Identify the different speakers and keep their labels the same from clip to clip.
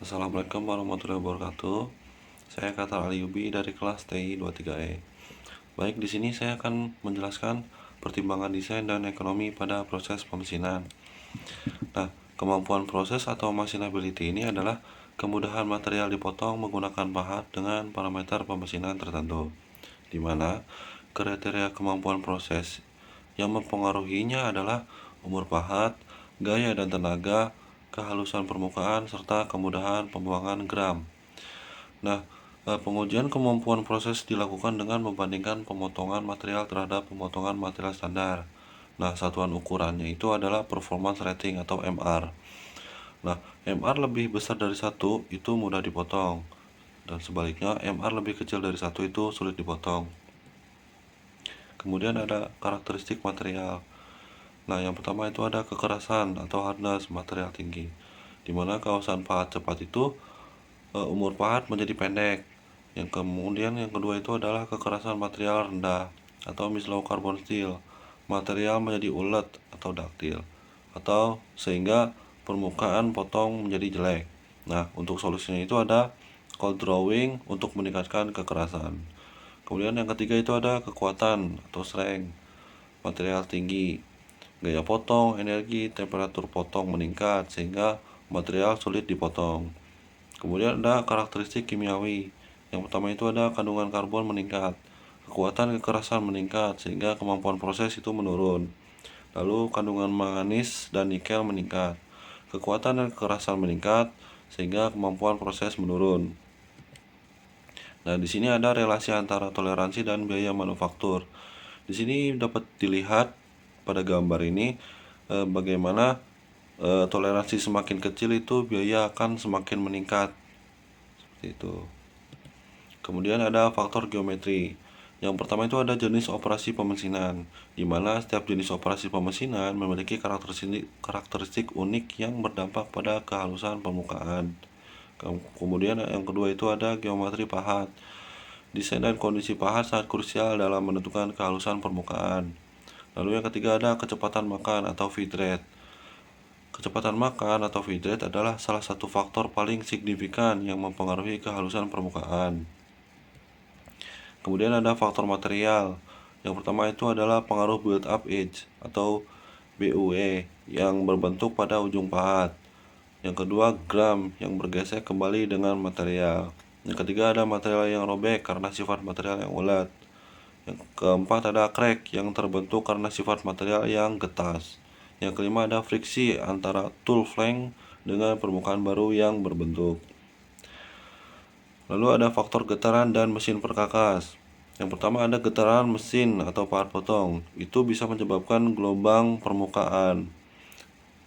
Speaker 1: Assalamualaikum warahmatullahi wabarakatuh. Saya Katar Aliyubi dari kelas TI 23E. Baik, di sini saya akan menjelaskan pertimbangan desain dan ekonomi pada proses pemesinan. Nah, kemampuan proses atau machinability ini adalah kemudahan material dipotong menggunakan pahat dengan parameter pemesinan tertentu, di mana kriteria kemampuan proses yang mempengaruhinya adalah umur pahat, gaya dan tenaga, kehalusan permukaan, serta kemudahan pembuangan gram. Nah, pengujian kemampuan proses dilakukan dengan membandingkan pemotongan material terhadap pemotongan material standar. Nah, satuan ukurannya itu adalah performance rating atau MR. Nah, MR lebih besar dari 1 itu mudah dipotong, dan sebaliknya MR lebih kecil dari 1 itu sulit dipotong. Kemudian ada karakteristik material. Nah, yang pertama itu ada kekerasan atau hardness material tinggi, di mana kawasan pahat cepat itu umur pahat menjadi pendek. Yang kedua itu adalah kekerasan material rendah atau low carbon steel. Material menjadi ulet atau daktil, atau sehingga permukaan potong menjadi jelek. Nah, untuk solusinya itu ada cold drawing untuk meningkatkan kekerasan. Kemudian yang ketiga itu ada kekuatan atau strength material tinggi. Gaya potong, energi, temperatur potong meningkat sehingga material sulit dipotong. Kemudian ada karakteristik kimiawi. Yang pertama itu ada kandungan karbon meningkat, kekuatan kekerasan meningkat sehingga kemampuan proses itu menurun. Lalu kandungan manganis dan nikel meningkat, kekuatan dan kekerasan meningkat sehingga kemampuan proses menurun. Nah, di sini ada relasi antara toleransi dan biaya manufaktur. Di sini dapat dilihat pada gambar ini bagaimana toleransi semakin kecil itu biaya akan semakin meningkat. Seperti itu. Kemudian ada faktor geometri. Yang pertama itu ada jenis operasi pemesinan, di mana setiap jenis operasi pemesinan memiliki karakteristik unik yang berdampak pada kehalusan permukaan. Kemudian yang kedua itu ada geometri pahat. Desain dan kondisi pahat sangat krusial dalam menentukan kehalusan permukaan. Lalu yang ketiga ada kecepatan makan atau feed rate. Kecepatan makan atau feed rate adalah salah satu faktor paling signifikan yang mempengaruhi kehalusan permukaan. Kemudian ada faktor material. Yang pertama itu adalah pengaruh build up edge atau BUE yang berbentuk pada ujung pahat. Yang kedua gram yang bergesek kembali dengan material. Yang ketiga ada material yang robek karena sifat material yang ulet. Yang keempat ada crack yang terbentuk karena sifat material yang getas. Yang kelima ada friksi antara tool flank dengan permukaan baru yang berbentuk. Lalu ada faktor getaran dan mesin perkakas. Yang pertama ada getaran mesin atau pahat potong. Itu bisa menyebabkan gelombang permukaan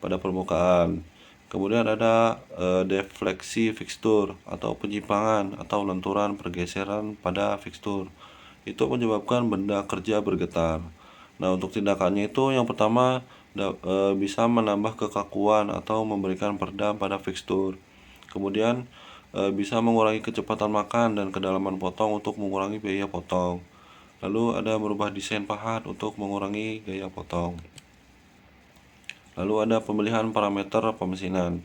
Speaker 1: pada permukaan. Kemudian ada defleksi fixtur atau penyimpangan atau lenturan pergeseran pada fixtur. Itu menyebabkan benda kerja bergetar. Nah, untuk tindakannya itu yang pertama bisa menambah kekakuan atau memberikan peredam pada fixtur. Kemudian bisa mengurangi kecepatan makan dan kedalaman potong untuk mengurangi biaya potong. Lalu ada merubah desain pahat untuk mengurangi gaya potong. Lalu ada pemilihan parameter pemesinan.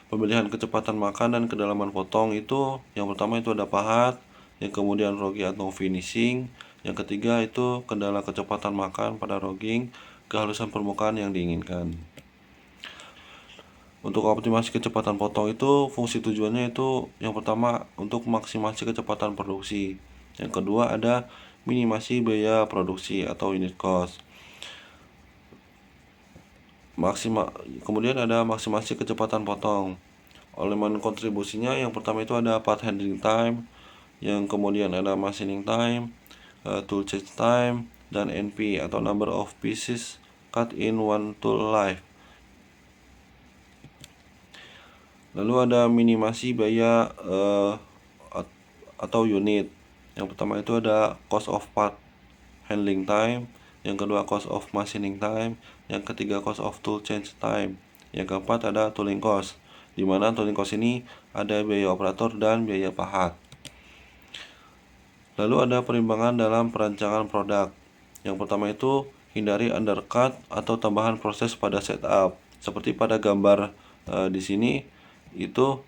Speaker 1: Pemilihan kecepatan makan dan kedalaman potong itu yang pertama itu ada pahat, yang kemudian rogging atau finishing, yang ketiga itu kendala kecepatan makan pada rogging, kehalusan permukaan yang diinginkan. Untuk optimasi kecepatan potong itu fungsi tujuannya itu yang pertama untuk maksimasi kecepatan produksi. Yang kedua ada minimasi biaya produksi atau unit cost. Kemudian ada maksimasi kecepatan potong. Elemen kontribusinya yang pertama itu ada part handling time, yang kemudian ada machining time, tool change time, dan NP atau number of pieces cut in one tool life. Lalu ada minimasi biaya atau unit. Yang pertama itu ada cost of part handling time, yang kedua cost of machining time, yang ketiga cost of tool change time, yang keempat ada tooling cost, di mana tooling cost ini ada biaya operator dan biaya pahat. Lalu ada perimbangan dalam perancangan produk. Yang pertama itu hindari undercut atau tambahan proses pada setup. Seperti pada gambar di sini itu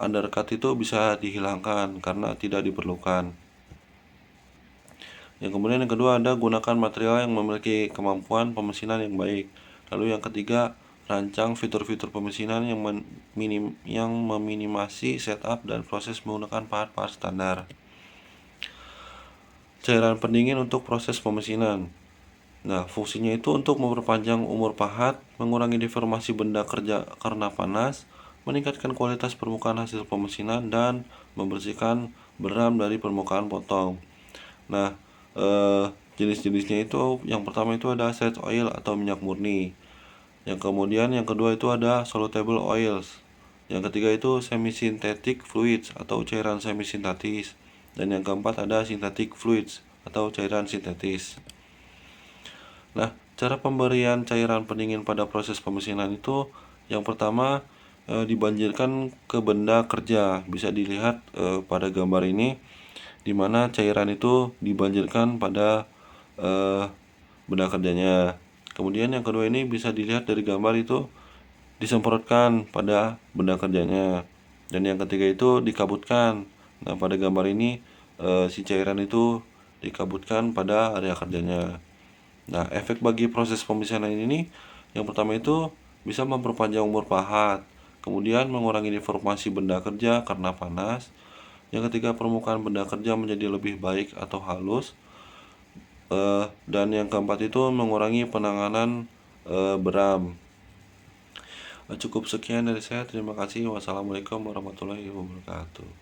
Speaker 1: undercut itu bisa dihilangkan karena tidak diperlukan. Yang kemudian yang kedua ada gunakan material yang memiliki kemampuan pemesinan yang baik. Lalu yang ketiga, rancang fitur-fitur pemesinan yang meminimasi setup dan proses menggunakan pahat-pahat standar. Cairan pendingin untuk proses pemesinan. Nah, fungsinya itu untuk memperpanjang umur pahat, mengurangi deformasi benda kerja karena panas, meningkatkan kualitas permukaan hasil pemesinan, dan membersihkan beram dari permukaan potong. Nah, jenis-jenisnya itu yang pertama itu ada set oil atau minyak murni. Yang kemudian yang kedua itu ada soluble oils. Yang ketiga itu semi-synthetic fluids atau cairan semi-sintetis. Dan yang keempat ada synthetic fluids atau cairan sintetis. Nah, cara pemberian cairan pendingin pada proses pemesinan itu yang pertama dibanjirkan ke benda kerja. Bisa dilihat pada gambar ini, di mana cairan itu dibanjirkan pada benda kerjanya. Kemudian yang kedua ini bisa dilihat dari gambar itu disemprotkan pada benda kerjanya. Dan yang ketiga itu dikabutkan. Nah, pada gambar ini si cairan itu dikabutkan pada area kerjanya. Nah, efek bagi proses pemesinan ini yang pertama itu bisa memperpanjang umur pahat, kemudian mengurangi deformasi benda kerja karena panas. Yang ketiga, permukaan benda kerja menjadi lebih baik atau halus. Dan yang keempat itu mengurangi penanganan beram. Cukup sekian dari saya. Terima kasih. Wassalamualaikum warahmatullahi wabarakatuh.